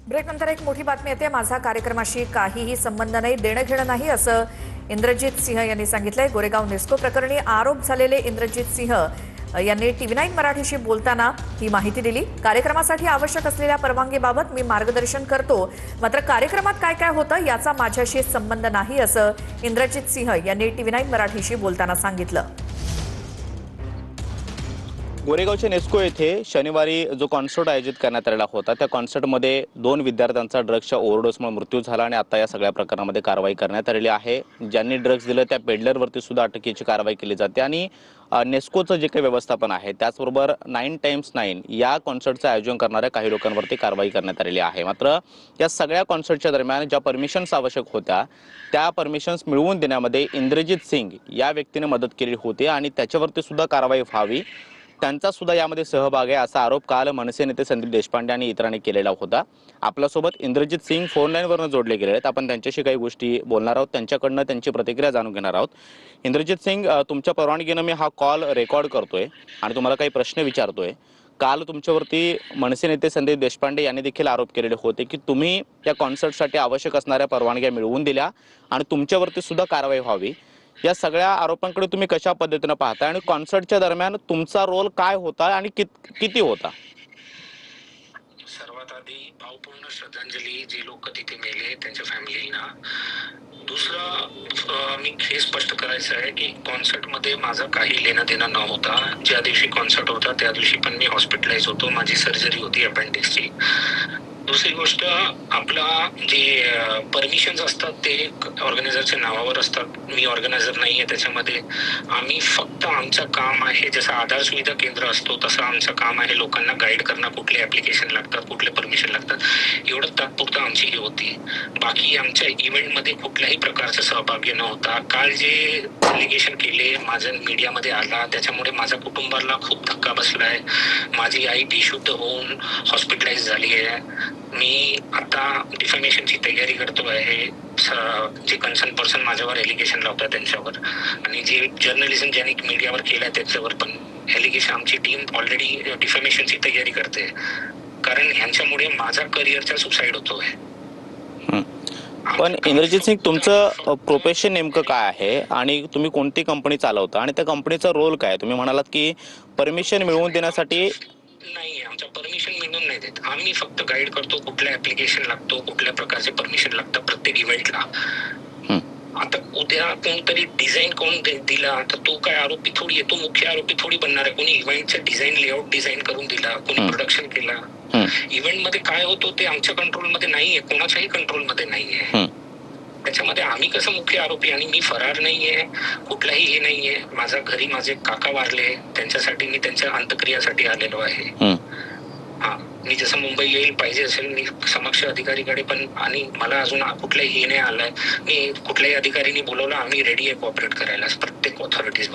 ब्रेकनंतर एक मोठी बातमी येते. माझा कार्यक्रमाशी काहीही संबंध नाही, देणं घेणं नाही, असं इंद्रजित सिंह यांनी सांगितलंय. गोरेगाव नेस्को प्रकरणी आरोप झालेले इंद्रजित सिंह यांनी TV9 मराठीशी बोलताना ही माहिती दिली. कार्यक्रमासाठी आवश्यक असलेल्या परवानगीबाबत मी मार्गदर्शन करतो, मात्र कार्यक्रमात काय काय होतं याचा माझ्याशी संबंध नाही, असं इंद्रजित सिंह यांनी TV9 मराठीशी बोलताना सांगितलं. गोरेगावच्या नेस्को येथे शनिवारी जो कॉन्सर्ट आयोजित करण्यात आलेला होता, त्या कॉन्सर्टमध्ये 2 विद्यार्थ्यांचा ड्रग्सच्या ओव्हरडोसमुळे मृत्यू झाला आणि आता या सगळ्या प्रकरणामध्ये कारवाई करण्यात आलेली आहे. ज्यांनी ड्रग्स दिलं त्या पेडलरवरती सुद्धा अटकेची कारवाई केली जाते आणि नेस्कोचं जे काही व्यवस्थापन आहे त्याचबरोबर 9x9 या कॉन्सर्टचं आयोजन करणाऱ्या काही लोकांवरती कारवाई करण्यात आलेली आहे. मात्र या सगळ्या कॉन्सर्टच्या दरम्यान ज्या परमिशन्स आवश्यक होत्या त्या परमिशन्स मिळवून देण्यामध्ये इंद्रजित सिंग या व्यक्तीने मदत केली होती आणि त्याच्यावरती सुद्धा कारवाई व्हावी, त्यांचा सुद्धा यामध्ये सहभाग आहे असा आरोप काल मनसे नेते संदीप देशपांडे आणि इतरांनी केलेला होता. आपल्यासोबत इंद्रजित सिंग फोन लाईनवरून जोडले गेले आहेत. आपण त्यांच्याशी काही गोष्टी बोलणार आहोत, त्यांच्याकडनं त्यांची प्रतिक्रिया जाणून घेणार आहोत. इंद्रजित सिंग, तुमच्या परवानगीनं मी हा कॉल रेकॉर्ड करतोय आणि तुम्हाला काही प्रश्न विचारतोय. काल तुमच्यावरती मनसे नेते संदीप देशपांडे यांनी देखील आरोप केलेले होते की तुम्ही त्या कॉन्सर्टसाठी आवश्यक असणाऱ्या परवानग्या मिळवून दिल्या आणि तुमच्यावरती सुद्धा कारवाई व्हावी. या सगळ्या आरोपांकडे तुम्ही कशा पद्धतीने पाहता आणि कॉन्सर्टच्या दरम्यान तुमचा रोल काय होता आणि किती होता? सर्वात आधी भावपूर्ण श्रद्धांजली जे लोक तिथे मेले त्यांच्या फॅमिलीना. दुसरं मी हे स्पष्ट करायचं आहे की कॉन्सर्टमध्ये माझं काही लेणं देणं न होता. ज्या दिवशी कॉन्सर्ट होता त्या दिवशी पण मी हॉस्पिटलाइज होतो, माझी सर्जरी होती अपेंडिक्सची. दुसरी गोष्ट, आपला जे परमिशन्स असतात ते ऑर्गनायझरच्या नावावर असतात. मी ऑर्गनायझर नाही आहे त्याच्यामध्ये. आम्ही फक्त आमचं काम आहे, जसं आधार सुविधा केंद्र असतो तसं आमचं काम आहे लोकांना गाईड करणं, कुठले ऍप्लिकेशन लागतात, कुठले परमिशन लागतात, एवढं तात्पुरतं आमची ही होती. बाकी आमच्या इव्हेंटमध्ये कुठल्याही प्रकारचा सहभागी नव्हता. काल जे एलिगेशन केले माझं मीडियामध्ये आला त्याच्यामुळे माझ्या कुटुंबाला खूप धक्का बसलाय. माझी आई बेशुद्ध होऊन हॉस्पिटलाइज झाली आहे. मी आता डिफॅमेशनची तयारी करतो आहे. जे कन्सर्न पर्सन माझ्यावर एलिगेशन लावतात त्यांच्यावर आणि जे जर्नलिझम ज्यांनी मीडियावर केलंय त्याच्यावर पण एलिगेशन, आमची टीम ऑलरेडी डिफॅमेशनची तयारी करते, कारण ह्यांच्यामुळे माझा करिअरचा सुसाईड होतोय. पण इंद्रजित सिंग, तुमचं प्रोफेशन नेमकं काय आहे आणि तुम्ही कोणती कंपनी चालवता आणि त्या कंपनीचा रोल काय? तुम्ही म्हणालात की परमिशन मिळवून देण्यासाठी. नाही, आमच्या परमिशन मिळून नाही देत. आम्ही फक्त गाईड करतो कुठल्या ऍप्लिकेशन लागतो, कुठल्या प्रकारचे परमिशन लागतं प्रत्येक इव्हेंटला. आता उद्या कोणतरी डिझाईन कोण दिला तर तो काय आरोपी थोडी आहे, तो मुख्य आरोपी थोडी बनणार आहे. कोणी इव्हेंटचं डिझाईन, लेआउट डिझाईन करून दिला, कोणी प्रोडक्शन केला. इव्हेंट मध्ये काय होतो ते आमच्या कंट्रोलमध्ये नाहीये, कोणाच्याही कंट्रोलमध्ये नाहीये. त्याच्यामध्ये आम्ही कसं मुख्य आरोपी, आणि मी फरार नाहीये, कुठलाही हे नाहीये. माझ्या घरी माझे काका वारले, त्यांच्यासाठी मी त्यांच्या अंत्यक्रियासाठी आलेलो आहे. मी जसं मुंबई येईल पाहिजे असेल मी समक्ष अधिकारीकडे पण, आणि मला अजून कुठलाही हे नाही आलाय. मी कुठल्याही अधिकारीने बोलवलं, आम्ही रेडी आहे कोऑपरेट करायला प्रत्येक ऑथॉरिटीज.